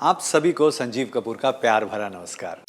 आप सभी को संजीव कपूर का प्यार भरा नमस्कार।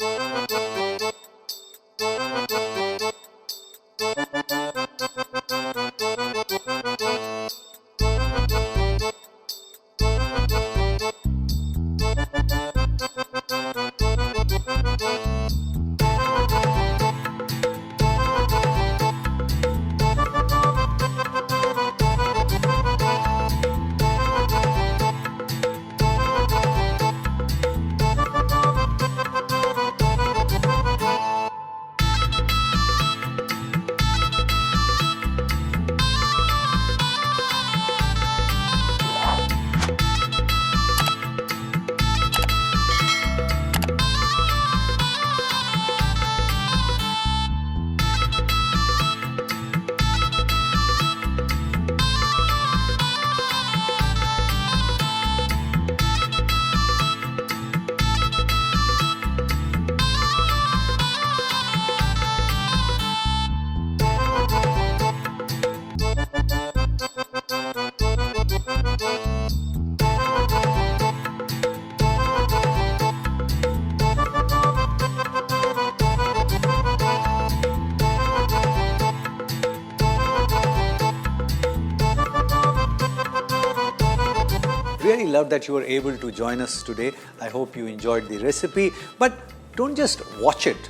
Really love that you were able to join us today. I hope you enjoyed the recipe. But don't just watch it,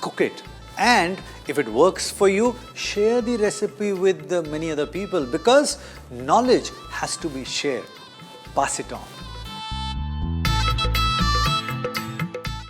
cook it. And if it works for you, share the recipe with the many other people because knowledge has to be shared. Pass it on.